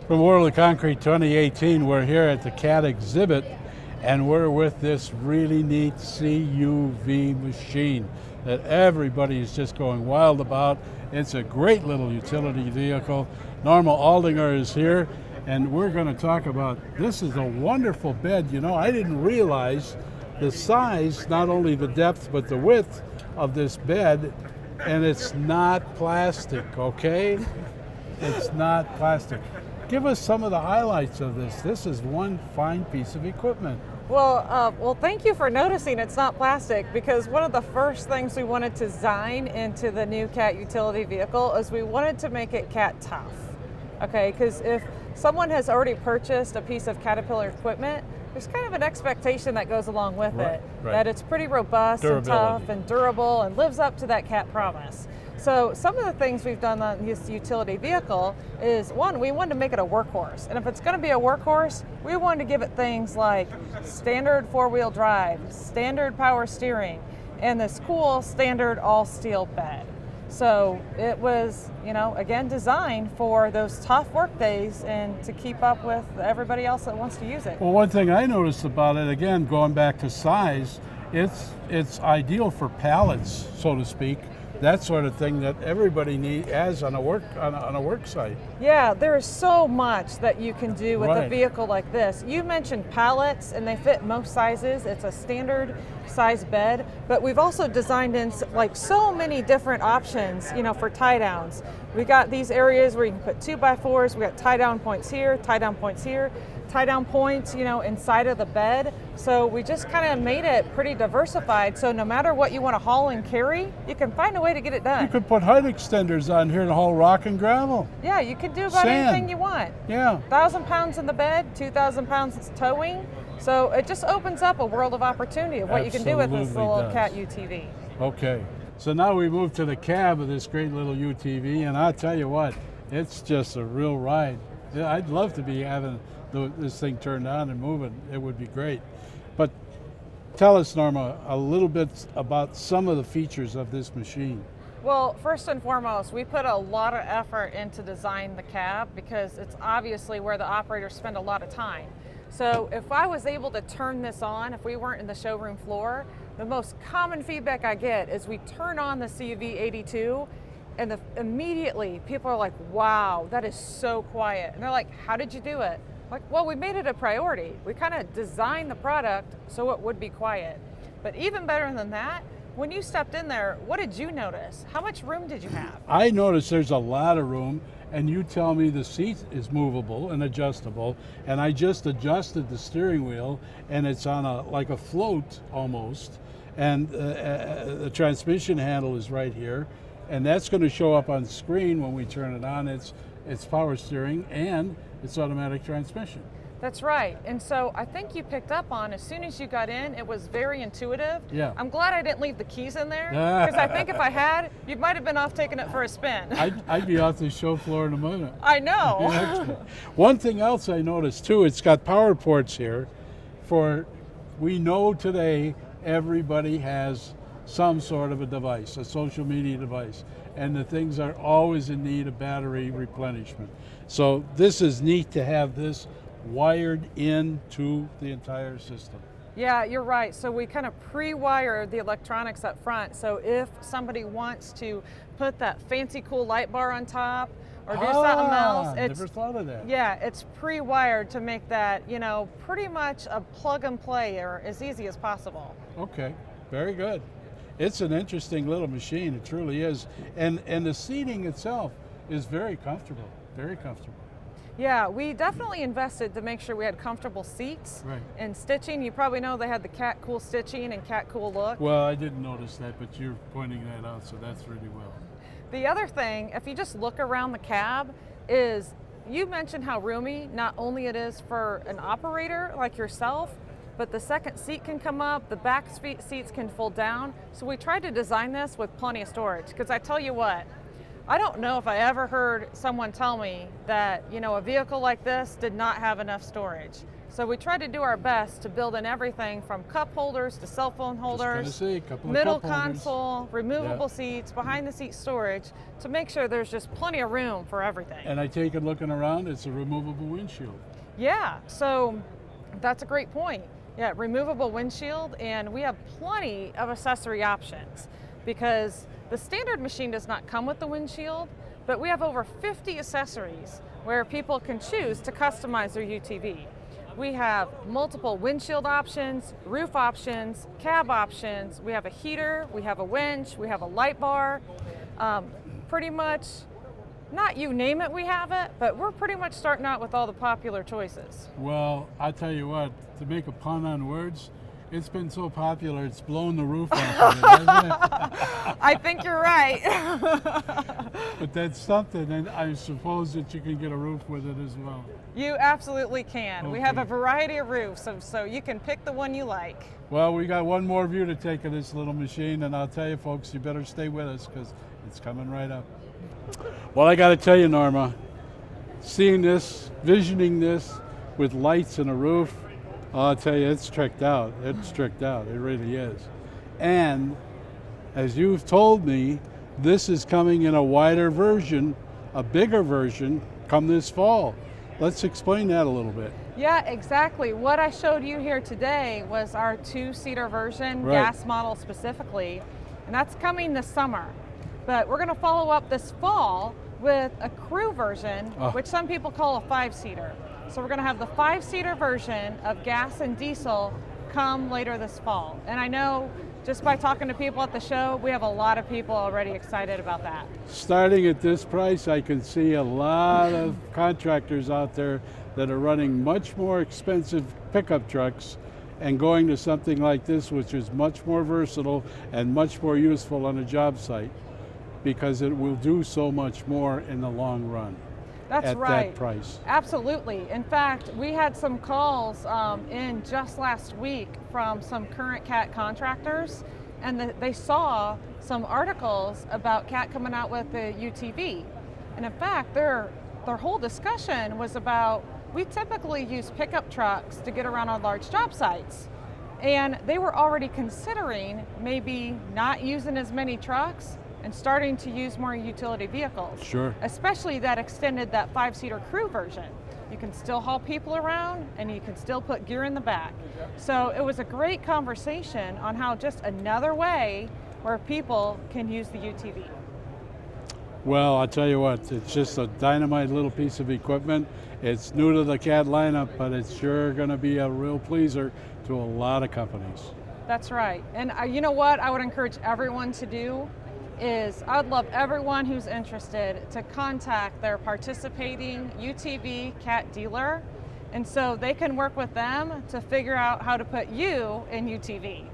From World of Concrete 2018, we're here at the CAT exhibit, and we're with this really neat CUV machine that everybody is just going wild about. It's a great little utility vehicle. Norma Aldinger is here, and we're going to talk about, this is a wonderful bed. You know, I didn't realize the size, not only the depth, but the width of this bed, and it's not plastic, okay? It's not plastic. Give us some of the highlights of this. This is one fine piece of equipment. Well, thank you for noticing it's not plastic, because one of the first things we wanted to design into the new CAT utility vehicle is we wanted to make it CAT tough. Okay, because if someone has already purchased a piece of Caterpillar equipment, there's kind of an expectation that goes along with it, that it's pretty robust and tough and durable and lives up to that CAT promise. So some of the things we've done on this utility vehicle is, one, we wanted to make it a workhorse. And if it's going to be a workhorse, we wanted to give it things like standard four-wheel drive, standard power steering, and this cool standard all-steel bed. So it was, you know, again, designed for those tough work days and to keep up with everybody else that wants to use it. Well, one thing I noticed about it, again, going back to size, it's ideal for pallets, so to speak. That sort of thing that everybody has on a work site. Yeah, there is so much that you can do with a vehicle like this. You mentioned pallets, and they fit most sizes. It's a standard size bed, but we've also designed in like so many different options, you know, for tie downs. We got these areas where you can put 2x4s. We got tie down points here, tie down points here, tie down points, you know, inside of the bed. So we just kind of made it pretty diversified. So no matter what you want to haul and carry, you can find a way to get it done. You could put height extenders on here and haul rock and gravel. Yeah, you could do about anything you want. Yeah. 1,000 pounds in the bed, 2,000 pounds towing. So it just opens up a world of opportunity of what you can do with this little CAT UTV. Okay. So now we move to the cab of this great little UTV, and I'll tell you what, it's just a real ride. I'd love to be having this thing turned on and moving. It would be great. But tell us, Norma, a little bit about some of the features of this machine. Well, first and foremost, we put a lot of effort into design the cab because it's obviously where the operators spend a lot of time. So if I was able to turn this on, if we weren't in the showroom floor, the most common feedback I get is we turn on the CUV 82 and immediately people are like, wow, that is so quiet. And they're like, how did you do it? Like, well, we made it a priority. We kind of designed the product so it would be quiet. But even better than that, when you stepped in there, what did you notice? How much room did you have? I noticed there's a lot of room, and you tell me the seat is movable and adjustable, and I just adjusted the steering wheel, and it's on like a float almost, and the transmission handle is right here, and that's going to show up on screen when we turn it on. It's power steering and it's automatic transmission. That's right. And so I think you picked up on, as soon as you got in, it was very intuitive. Yeah. I'm glad I didn't leave the keys in there, because I think if I had, you might have been off taking it for a spin. I'd be off the show floor in a minute. I know. Yeah, one thing else I noticed too, it's got power ports here we know today everybody has some sort of a device, a social media device, and the things are always in need of battery replenishment. So this is neat to have this wired into the entire system. Yeah, you're right. So we kind of pre-wired the electronics up front. So if somebody wants to put that fancy cool light bar on top or do something else, never thought of that. Yeah, it's pre-wired to make that, you know, pretty much a plug and play or as easy as possible. Okay, very good. It's an interesting little machine, it truly is. And the seating itself is very comfortable, very comfortable. Yeah, we definitely invested to make sure we had comfortable seats. Right. And stitching, you probably know they had the CAT Cool stitching and CAT Cool look. Well, I didn't notice that, but you're pointing that out, so that's really well. The other thing, if you just look around the cab, is you mentioned how roomy not only it is for an operator like yourself, but the second seat can come up, the back seats can fold down. So we tried to design this with plenty of storage, because I tell you what, I don't know if I ever heard someone tell me that, you know, a vehicle like this did not have enough storage. So we try to do our best to build in everything from cup holders to cell phone holders, Just gonna say, a couple of middle cup holders. console, removable seats, behind the seat storage, to make sure there's just plenty of room for everything. And I take it looking around, it's a removable windshield. Yeah, so that's a great point. Yeah, removable windshield, and we have plenty of accessory options because the standard machine does not come with the windshield, but we have over 50 accessories where people can choose to customize their UTV. We have multiple windshield options, roof options, cab options. We have a heater, we have a winch, we have a light bar. Pretty much, not you name it, we have it, but we're pretty much starting out with all the popular choices. Well, I tell you what, to make a pun on words, it's been so popular, it's blown the roof off of it, hasn't it? I think you're right. But that's something, and I suppose that you can get a roof with it as well. You absolutely can. We have a Okay. variety of roofs, so you can pick the one you like. Well, we got one more view to take of this little machine, and I'll tell you folks, you better stay with us because it's coming right up. Well, I got to tell you, Norma, seeing this, visioning this with lights and a roof, I'll tell you, it's tricked out. It's tricked out. It really is. And as you've told me, this is coming in a wider version, a bigger version, come this fall. Let's explain that a little bit. Yeah, exactly. What I showed you here today was our two-seater version, Right. gas model specifically, and that's coming this summer. But we're going to follow up this fall with a crew version, which some people call a five-seater. So we're going to have the five-seater version of gas and diesel come later this fall. And I know just by talking to people at the show, we have a lot of people already excited about that. Starting at this price, I can see a lot of contractors out there that are running much more expensive pickup trucks and going to something like this, which is much more versatile and much more useful on a job site because it will do so much more in the long run. That's at right. that price. Absolutely. In fact, we had some calls in just last week from some current CAT contractors, and they saw some articles about CAT coming out with the UTV. And in fact, their whole discussion was about, we typically use pickup trucks to get around on large job sites. And they were already considering maybe not using as many trucks and starting to use more utility vehicles. Sure. Especially that extended that five-seater crew version. You can still haul people around and you can still put gear in the back. So it was a great conversation on how just another way where people can use the UTV. Well, I'll tell you what, it's just a dynamite little piece of equipment. It's new to the CAT lineup, but it's sure going to be a real pleaser to a lot of companies. That's right. And you know what I would encourage everyone to do is I'd love everyone who's interested to contact their participating UTV CAT dealer, and so they can work with them to figure out how to put you in UTV.